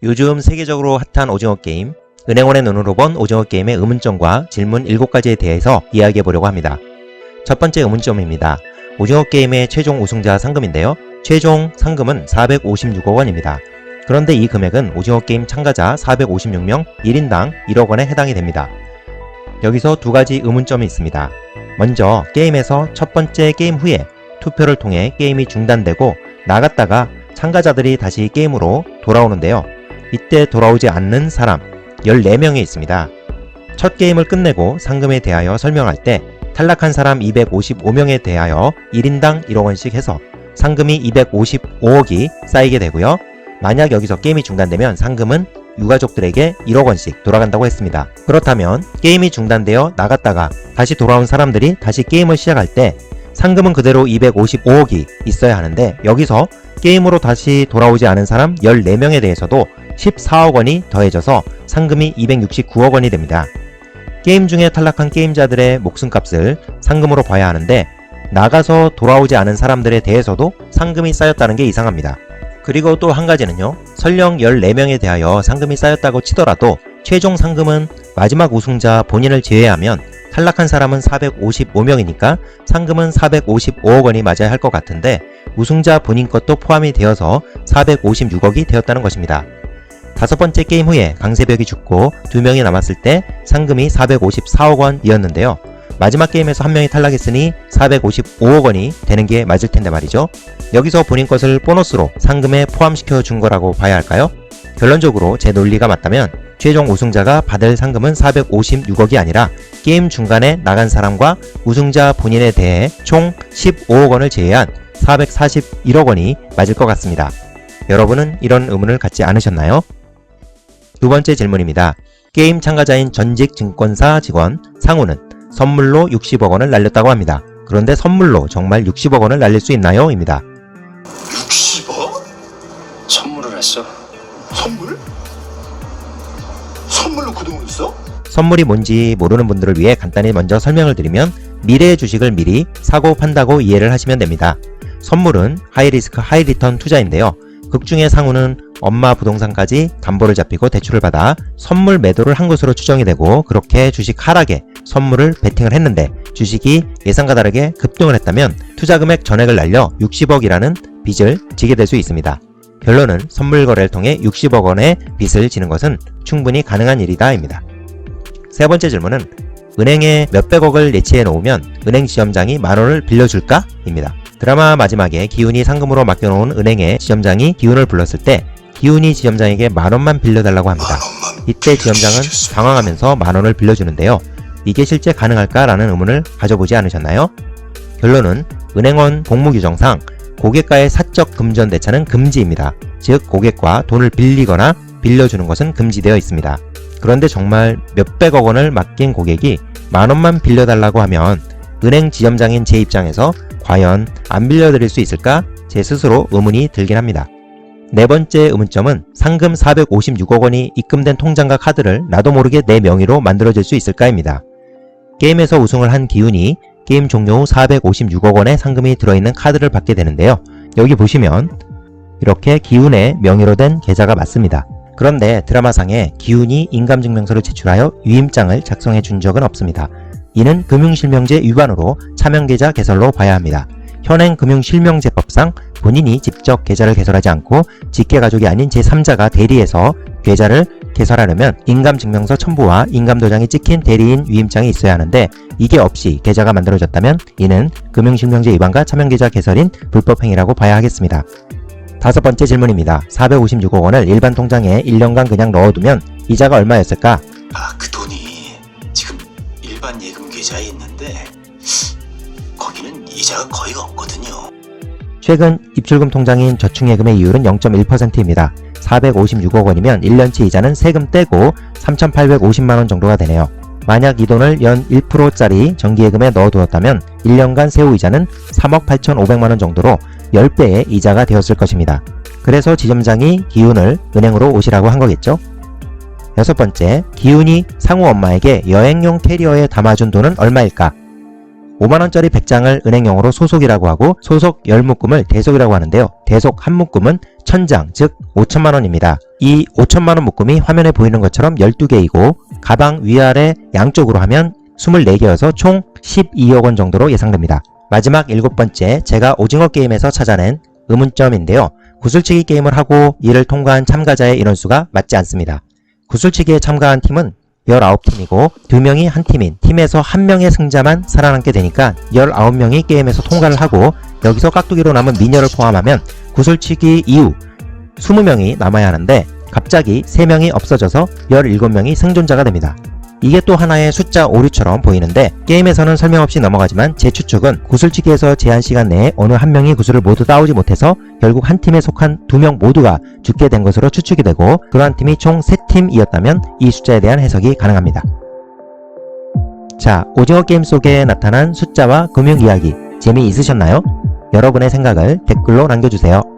요즘 세계적으로 핫한 오징어 게임, 은행원의 눈으로 본 오징어 게임의 의문점과 질문 7가지에 대해서 이야기해 보려고 합니다. 첫 번째 의문점입니다. 오징어 게임의 최종 우승자 상금인데요. 최종 상금은 456억 원입니다. 그런데 이 금액은 오징어 게임 참가자 456명 1인당 1억 원에 해당이 됩니다. 여기서 두 가지 의문점이 있습니다. 먼저 게임에서 첫 번째 게임 후에 투표를 통해 게임이 중단되고 나갔다가 참가자들이 다시 게임으로 돌아오는데요. 이때 돌아오지 않는 사람 14명이 있습니다. 첫 게임을 끝내고 상금에 대하여 설명할 때 탈락한 사람 255명에 대하여 1인당 1억 원씩 해서 상금이 255억이 쌓이게 되고요. 만약 여기서 게임이 중단되면 상금은 유가족들에게 1억 원씩 돌아간다고 했습니다. 그렇다면 게임이 중단되어 나갔다가 다시 돌아온 사람들이 다시 게임을 시작할 때 상금은 그대로 255억이 있어야 하는데 여기서 게임으로 다시 돌아오지 않은 사람 14명에 대해서도 14억 원이 더해져서 상금이 269억 원이 됩니다. 게임 중에 탈락한 게임자들의 목숨값을 상금으로 봐야 하는데 나가서 돌아오지 않은 사람들에 대해서도 상금이 쌓였다는 게 이상합니다. 그리고 또 한 가지는요. 설령 14명에 대하여 상금이 쌓였다고 치더라도 최종 상금은 마지막 우승자 본인을 제외하면 탈락한 사람은 455명이니까 상금은 455억 원이 맞아야 할 것 같은데 우승자 본인 것도 포함이 되어서 456억이 되었다는 것입니다. 다섯 번째 게임 후에 강세벽이 죽고 2명이 남았을 때 상금이 454억 원이었는데요. 마지막 게임에서 한 명이 탈락했으니 455억 원이 되는 게 맞을 텐데 말이죠. 여기서 본인 것을 보너스로 상금에 포함시켜 준 거라고 봐야 할까요? 결론적으로 제 논리가 맞다면 최종 우승자가 받을 상금은 456억이 아니라 게임 중간에 나간 사람과 우승자 본인에 대해 총 15억 원을 제외한 441억 원이 맞을 것 같습니다. 여러분은 이런 의문을 갖지 않으셨나요? 두 번째 질문입니다. 게임 참가자인 전직 증권사 직원 상우는 선물로 60억 원을 날렸다고 합니다. 그런데 선물로 정말 60억 원을 날릴 수 있나요? 입니다. 60억? 선물을 했어? 선물? 선물로 그 돈을 써? 선물이 뭔지 모르는 분들을 위해 간단히 먼저 설명을 드리면 미래의 주식을 미리 사고 판다고 이해를 하시면 됩니다. 선물은 하이리스크 하이리턴 투자인데요. 극중의 상우는 엄마 부동산까지 담보를 잡히고 대출을 받아 선물 매도를 한 것으로 추정이 되고 그렇게 주식 하락에 선물을 베팅을 했는데 주식이 예상과 다르게 급등을 했다면 투자 금액 전액을 날려 60억이라는 빚을 지게 될 수 있습니다. 결론은 선물 거래를 통해 60억 원의 빚을 지는 것은 충분히 가능한 일이다 입니다. 세 번째 질문은 은행에 몇백억을 예치해 놓으면 은행 지점장이 만원을 빌려줄까? 입니다. 드라마 마지막에 기훈이 상금으로 맡겨놓은 은행의 지점장이 기훈을 불렀을 때 기훈이 지점장에게 만원만 빌려달라고 합니다. 이때 지점장은 당황하면서 만원을 빌려주는데요. 이게 실제 가능할까라는 의문을 가져보지 않으셨나요? 결론은 은행원 복무규정상 고객과의 사적 금전 대차는 금지입니다. 즉 고객과 돈을 빌리거나 빌려주는 것은 금지되어 있습니다. 그런데 정말 몇백억 원을 맡긴 고객이 만원만 빌려달라고 하면 은행 지점장인 제 입장에서 과연 안 빌려드릴 수 있을까? 제 스스로 의문이 들긴 합니다. 네 번째 의문점은 상금 456억 원이 입금된 통장과 카드를 나도 모르게 내 명의로 만들어질 수 있을까입니다. 게임에서 우승을 한 기훈이 게임 종료 후 456억 원의 상금이 들어있는 카드를 받게 되는데요. 여기 보시면 이렇게 기훈의 명의로 된 계좌가 맞습니다. 그런데 드라마상에 기훈이 인감증명서를 제출하여 유임장을 작성해 준 적은 없습니다. 이는 금융실명제 위반으로 차명계좌 개설로 봐야 합니다. 현행 금융실명제법상 본인이 직접 계좌를 개설하지 않고 직계가족이 아닌 제3자가 대리해서 계좌를 개설하려면 인감증명서 첨부와 인감도장이 찍힌 대리인 유임장이 있어야 하는데 이게 없이 계좌가 만들어졌다면 이는 금융실명제 위반과 차명계좌 개설인 불법행위라고 봐야 하겠습니다. 다섯 번째 질문입니다. 456억 원을 일반 통장에 1년간 그냥 넣어두면 이자가 얼마였을까? 그 돈이 지금 일반 예금 계좌에 있는데 거기는 이자가 거의 없거든요. 최근 입출금 통장인 저축예금의 이율은 0.1%입니다. 456억 원이면 1년치 이자는 세금 떼고 3,850만원 정도가 되네요. 만약 이 돈을 연 1%짜리 정기예금에 넣어두었다면 1년간 세후이자는 3억 8,500만원 정도로 10배의 이자가 되었을 것입니다. 그래서 지점장이 기훈을 은행으로 오시라고 한 거겠죠? 여섯 번째, 기훈이 상우 엄마에게 여행용 캐리어에 담아준 돈은 얼마일까? 5만원짜리 100장을 은행용으로 소속이라고 하고 소속 10묶음을 대속이라고 하는데요. 대속 한 묶음은 1000장, 즉 5천만원입니다. 이 5천만원 묶음이 화면에 보이는 것처럼 12개이고 가방 위아래 양쪽으로 하면 24개여서 총 12억원 정도로 예상됩니다. 마지막 7번째, 제가 오징어 게임에서 찾아낸 의문점인데요. 구슬치기 게임을 하고 이를 통과한 참가자의 인원수가 맞지 않습니다. 구슬치기에 참가한 팀은 19팀이고 2명이 한 팀인 팀에서 1명의 승자만 살아남게 되니까 19명이 게임에서 통과를 하고 여기서 깍두기로 남은 미녀를 포함하면 구슬치기 이후 20명이 남아야 하는데 갑자기 3명이 없어져서 17명이 생존자가 됩니다. 이게 또 하나의 숫자 오류처럼 보이는데 게임에서는 설명 없이 넘어가지만 제 추측은 구슬치기에서 제한 시간 내에 어느 한 명이 구슬을 모두 따오지 못해서 결국 한 팀에 속한 2명 모두가 죽게 된 것으로 추측이 되고 그러한 팀이 총 3팀이었다면 이 숫자에 대한 해석이 가능합니다. 자, 오징어 게임 속에 나타난 숫자와 금융 이야기 재미있으셨나요? 여러분의 생각을 댓글로 남겨주세요.